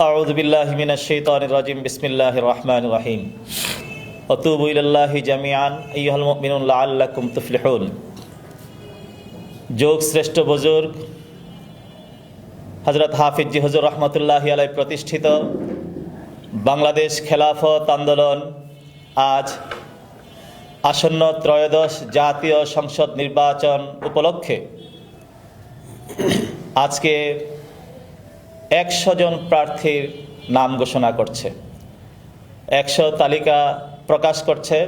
আউযু বিল্লাহি মিনাশ শাইতানির রাজিম বিসমিল্লাহির রহমানির রহিম ওয়াতুবু ইলাল্লাহি জামিআন আইয়ুহাল মুমিনুন লাআল্লাকুম তুফলিহুন। যোগ শ্রেষ্ঠ বুজুর্গ হযরত হাফিজ জি হুজুর রহমতুল্লাহি আলাইহি প্রতিষ্ঠিত বাংলাদেশ খেলাফত আন্দোলন আজ আসন্ন ত্রয়োদশ জাতীয় সংসদ নির্বাচন উপলক্ষে আজকে 100 জন প্রার্থীর নাম ঘোষণা করছে, 100 তালিকা প্রকাশ করছে।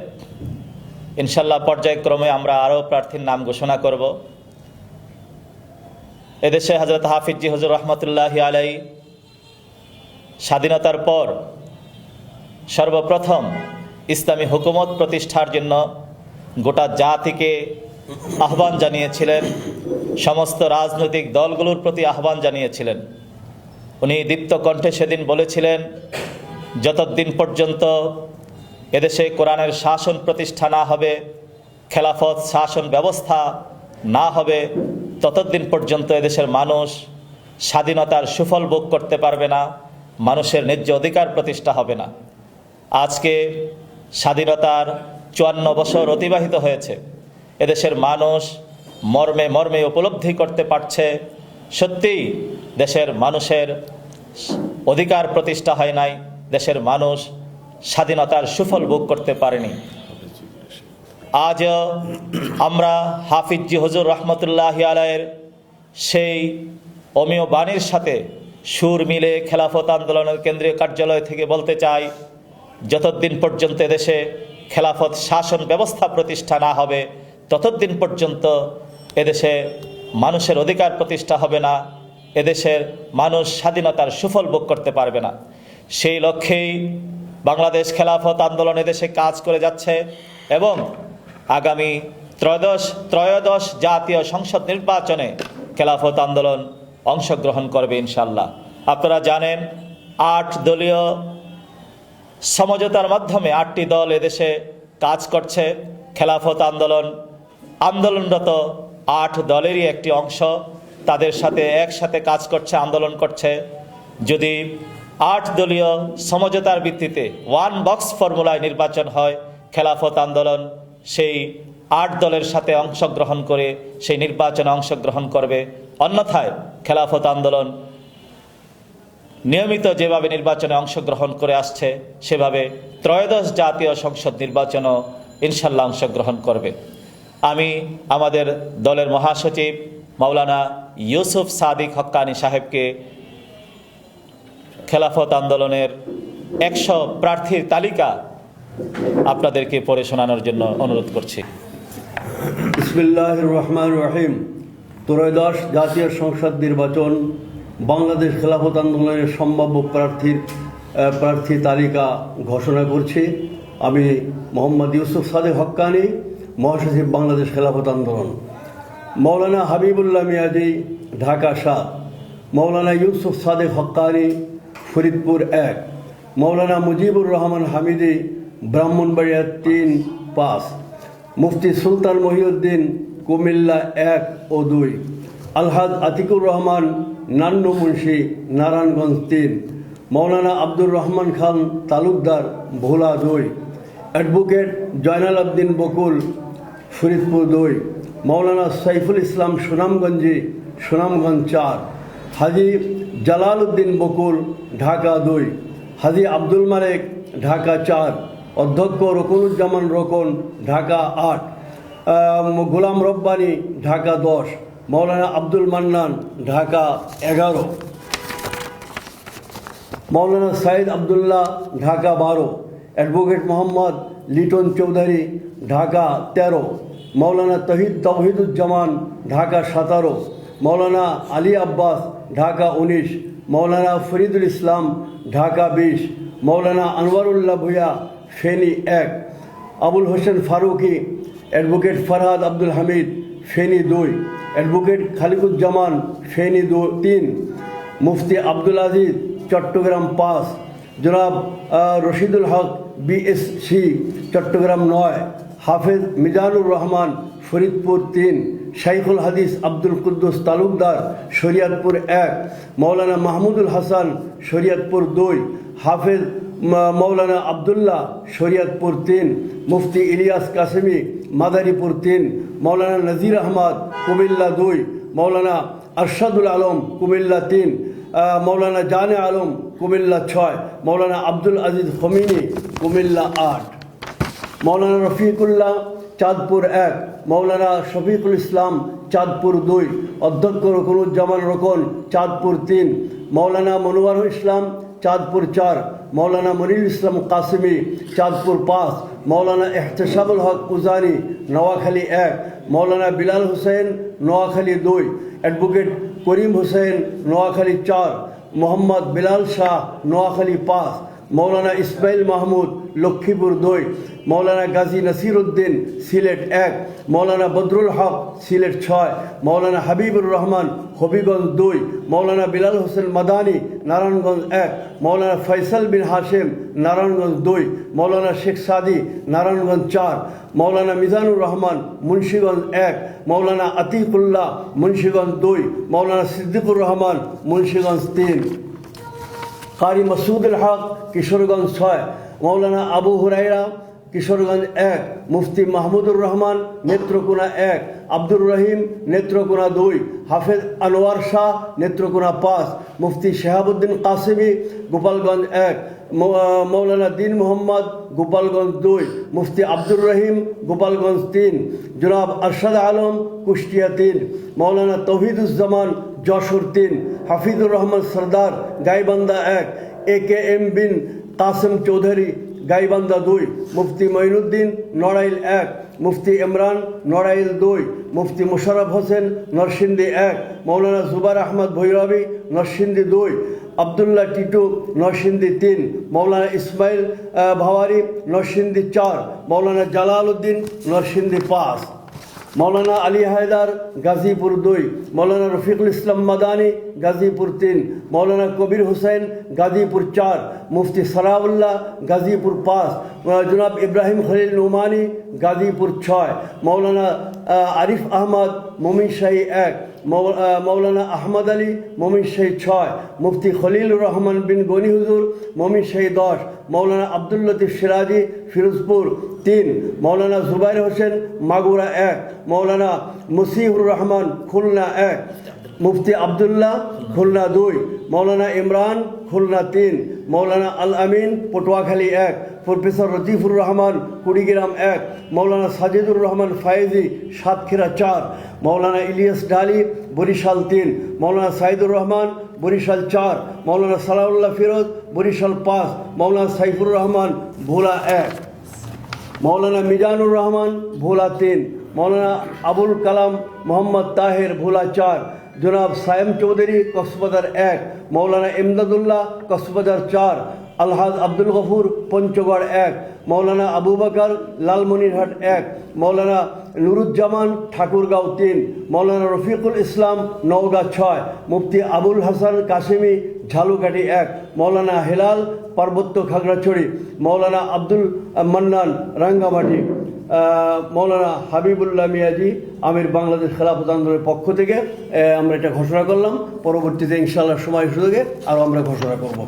ইনশাল্লাহ পর্যায়ক্রমে আমরা আরও প্রার্থীর নাম ঘোষণা করব। এদেশে হযরত হাফিজ জি হুজুর রহমতুল্লাহি আলাইহি স্বাধীনতার পর সর্বপ্রথম ইসলামী হুকুমত প্রতিষ্ঠার জন্য গোটা জাতিকে আহ্বান জানিয়েছিলেন, সমস্ত রাজনৈতিক দলগুলোর প্রতি আহ্বান জানিয়েছিলেন। উনি দীপ্ত কণ্ঠে সেদিন বলেছিলেন, যতদিন পর্যন্ত এদেশে কোরআনের শাসন প্রতিষ্ঠা না হবে, খেলাফত শাসন ব্যবস্থা না হবে, ততদিন পর্যন্ত এদেশের মানুষ স্বাধীনতার সুফল ভোগ করতে পারবে না, মানুষের ন্যায্য অধিকার প্রতিষ্ঠা হবে না। আজকে স্বাধীনতার 54 বছর অতিবাহিত হয়েছে। এদেশের মানুষ মর্মে মর্মে উপলব্ধি করতে পারছে, সত্যিই দেশের মানুষের অধিকার প্রতিষ্ঠা হয় নাই, দেশের মানুষ স্বাধীনতার সুফল ভোগ করতে পারেনি। আজও আমরা হাফিজ জি হুজুর রহমতুল্লাহি আলাইহির সেই অমীয় বাণীর সাথে সুর মিলে খেলাফত আন্দোলনের কেন্দ্রীয় কার্যালয় থেকে বলতে চাই, যতদিন পর্যন্ত এদেশে খেলাফত শাসন ব্যবস্থা প্রতিষ্ঠা না হবে, ততদিন পর্যন্ত এদেশে মানুষের অধিকার প্রতিষ্ঠা হবে না, এদেশের মানুষ স্বাধীনতার সুফল ভোগ করতে পারবে না। সেই লক্ষ্যেই বাংলাদেশ খেলাফত আন্দোলন এদেশে কাজ করে যাচ্ছে এবং আগামী ত্রয়োদশ জাতীয় সংসদ নির্বাচনে খেলাফত আন্দোলন অংশগ্রহণ করবে ইনশাল্লাহ। আপনারা জানেন 8 দলীয় সমঝোতার মাধ্যমে 8টি দল এদেশে কাজ করছে। খেলাফত আন্দোলনরত 8 দলেরই একটি অংশ তাদের সাথে একসাথে কাজ করছে, আন্দোলন করছে। যদি 8 দলীয় সমঝোতার ভিত্তিতে ওয়ান বক্স ফর্মুলায় নির্বাচন হয়, খেলাফত আন্দোলন সেই 8 দলের সাথে অংশগ্রহণ করে সেই নির্বাচনে অংশগ্রহণ করবে। অন্যথায় খেলাফত আন্দোলন নিয়মিত যেভাবে নির্বাচনে অংশগ্রহণ করে আসছে সেভাবে ত্রয়োদশ জাতীয় সংসদ নির্বাচনও ইনশাল্লাহ অংশগ্রহণ করবে। আমি আমাদের দলের মহাসচিব মাওলানা ইউসুফ সাদিক হক্কানি সাহেবকে খেলাফত আন্দোলনের 100 প্রার্থীর তালিকা আপনাদেরকে পড়ে শোনানোর জন্য অনুরোধ করছি। বিসমিল্লাহির রহমানির রহিম। ত্রয়োদশ জাতীয় সংসদ নির্বাচন বাংলাদেশ খেলাফত আন্দোলনের সম্ভাব্য প্রার্থী তালিকা ঘোষণা করছি। আমি মোহাম্মদ ইউসুফ সাদেক হক্কানি, মহাসচিব বাংলাদেশ খেলাফত আন্দোলন। মৌলানা হাবিবুল্লাহ মিয়াজি, ঢাকা 7। মৌলানা ইউসুফ সাদেক হক্কানি, ফরিদপুর 1। মৌলানা মুজিবুর রহমান হামিদি, ব্রাহ্মণবাড়িয়া 3-5। মুফতি সুলতান মহিউদ্দিন, কুমিল্লা 1 ও 2। আলহাজ আতিকুর রহমান নান্নু মুন্সি, নারায়ণগঞ্জ 3। মৌলানা আব্দুর রহমান খান তালুকদার, ভোলা 2। অ্যাডভোকেট জয়নাল আবদিন বকুল, ফরিদপুর 2। মৌলানা সাইফুল ইসলাম সুনামগঞ্জ 4। হাজি জালাল উদ্দিন বকুল, ঢাকা 2। হাজি আব্দুল মালেক, ঢাকা 4। অধ্যক্ষ রকনুজ্জামান রকন, ঢাকা 8। গোলাম রব্বানি, ঢাকা 10। মৌলানা আব্দুল মান্নান, ঢাকা 11। মৌলানা সাইদ আবদুল্লাহ, ঢাকা 12। অ্যাডভোকেট মোহাম্মদ লিটন চৌধুরী, ঢাকা 13। মৌলানা তৌহিদুজ্জামান, ঢাকা 17। মৌলানা আলী আব্বাস, ঢাকা 19। মৌলানা ফরিদুল ইসলাম, ঢাকা 20। মৌলানা আনোয়ারুল্লাহ ভূঁইয়া, ফেনী 1। আবুল হোসেন ফারুকি, অ্যাডভোকেট ফরহাদ আব্দুল হামিদ, ফেনী 2। অ্যাডভোকেট খালিকুজ্জামান, ফেনী 3। মুফতি আব্দুল আজিজ, চট্টগ্রাম 5। জনাব রশিদুল হক, বিএসসি, চট্টগ্রাম 9। হাফেজ মিজানুর রহমান, ফরিদপুর 3। শাইখুল হাদিস আব্দুল কুদ্দুস তালুকদার শরিয়তপুর 1, মৌলানা মাহমুদুল হাসান শরিয়তপুর 2, হাফেজ মৌলানা আবদুল্লাহ শরিয়তপুর 3, মুফতি ইলিয়াস কাসেমি মাদারীপুর 3, মৌলানা নজির আহমদ কুমিল্লা 2, মৌলানা আরশাদুল আলম কুমিল্লা 3, মৌলানা জানে আলম কুমিল্লা 6, মৌলানা আব্দুল আজিজ খমিনি কুমিল্লা 8, মৌলানা রফিকুল্লাহ চাঁদপুর 1, মৌলানা শফিকুল ইসলাম চাঁদপুর 2, অধ্যক্ষ রকুনুজ্জামান রোকন চাঁদপুর 3, মৌলানা মনোয়ারুল ইসলাম চাঁদপুর 4, মৌলানা মনিরুল ইসলাম কাসেমি চাঁদপুর 5, মৌলানা এহতেসাবুল হক উজানি নোয়াখালী 1, মৌলানা বিলাল হোসেন নোয়াখালী 2, অ্যাডভোকেট করিম হোসেন নোয়াখালী 4, মোহাম্মদ বিলাল শাহ নোয়াখালী 5, মৌলানা ইসমাইল মাহমুদ লক্ষ্মীপুর 2, মৌলানা গাজী নাসির উদ্দিন সিলেট 1, মৌলানা বদরুল হক সিলেট 6, মৌলানা হাবিবুর রহমান হবিগঞ্জ 2, মৌলানা বিলাল হোসেন মাদানী নারায়ণগঞ্জ 1, মৌলানা ফয়সাল বিন হাশেম নারায়ণগঞ্জ 2, মৌলানা শেখ সাদি নারায়ণগঞ্জ 4, মৌলানা মিজানুর রহমান মুন্সিগঞ্জ 1, মৌলানা আতিকুল্লাহ মুন্সিগঞ্জ 2, মৌলানা সিদ্দিকুর রহমান মুন্সিগঞ্জ 3, কারি মাসুদুল হক কিশোরগঞ্জ 6, মৌলানা আবু হুরাইরা কিশোরগঞ্জ 1, মুফতি মাহমুদুর রহমান নেত্রকোনা 1, আব্দুর রহিম নেত্রকোনা 2, হাফেজ আনোয়ার শাহ নেত্রকোনা 5, মুফতি শেহাবুদ্দিন কাসেমি গোপালগঞ্জ 1, মৌলানা দিন মোহাম্মদ গোপালগঞ্জ 2, মুফতি আব্দুর রহিম গোপালগঞ্জ 3, জনাব আরশাদ আলম কুষ্টিয়া 3, মৌলানা তৌহিদুজ্জামান যশোর 3, হাফিজুর রহমান সরদার গাইবান্ধা 1, AKM বিন কাসেম চৌধুরী গাইবান্ধা 2, মুফতি মঈনুদ্দিন নড়াইল 1, মুফতি ইমরান নড়াইল 2, মুফতি মোশাররফ হোসেন নরসিংদী 1, মৌলানা জুবার আহমদ ভৈরবী নরসিংদী 2, আবদুল্লাহ টিটু নরসিংদী 3, মৌলানা ইসমাইল ভাওয়ারি নরসিংদী 4, মৌলানা জালাল উদ্দিন নরসিংদী 5, মৌলানা আলী হায়দার গাজীপুর 2, মৌলানা রফিকুল ইসলাম মাদানী গাজীপুর 3, মৌলানা কবির হোসেন গাজীপুর 4, মুফতি সারাউল্লাহ গাজীপুর 5, জনাব ইব্রাহিম খলিল নোমানি গাজীপুর 6, মৌলানা আরিফ আহমদ মোমিনশাহী 1, মৌলানা আহমদ আলী মোমিনশাহী 6, মুফতি খলিলুর রহমান বিন গনি হুজুর মোমিনশাহী 10, মৌলানা আব্দুল লতিফ সিরাজি ফিরোজপুর 3, মৌলানা জুবাইর হোসেন মাগুরা 1, মৌলানা মুসিহুর রহমান খুলনা 1, মুফতি আবদুল্লাহ খুলনা 2, মৌলানা ইমরান খুলনা 3, মৌলানা আল আমিন পটুয়াখালী 1, প্রফেসর লতিফুর রহমান কুড়িগ্রাম 1, মৌলানা সাজিদুর রহমান ফায়েজি সাতক্ষীরা 4, মৌলানা ইলিয়াস ডালি বরিশাল 3, মৌলানা সাইদুর রহমান বরিশাল 4, মৌলানা সালাউল্লাহ ফিরোজ বরিশাল 5, মৌলানা সাইফুর রহমান ভোলা 1, মৌলানা মিজানুর রহমান ভোলা 3, মৌলানা আবুল কালাম মোহাম্মদ তাহের ভোলা 4, জনাব সায়েম চৌধুরী কক্সবাজার 1, মৌলানা ইমদাদুল্লাহ কক্সবাজার 4, আলহাজ আব্দুল গফুর পঞ্চগড় 1, মৌলানা আবু বকর লালমনিরহাট 1, মৌলানা নুরুজ্জামান ঠাকুরগাঁও 3, মৌলানা রফিকুল ইসলাম নওগাঁ 6, মুফতি আবুল হাসান কাসেমি ঝালুকাঠি 1, মৌলানা হেলাল পার্বত্য খাগড়াছড়ি, মৌলানা আব্দুল মান্নান রাঙ্গামাটি, মৌলানা হাবিবুল্লাহ মিয়াজি আমির বাংলাদেশ খেলাফত আন্দোলনের পক্ষ থেকে আমরা এটা ঘোষণা করলাম। পরবর্তীতে ইনশাআল্লাহ সময় সুযোগে আরও আমরা ঘোষণা করব।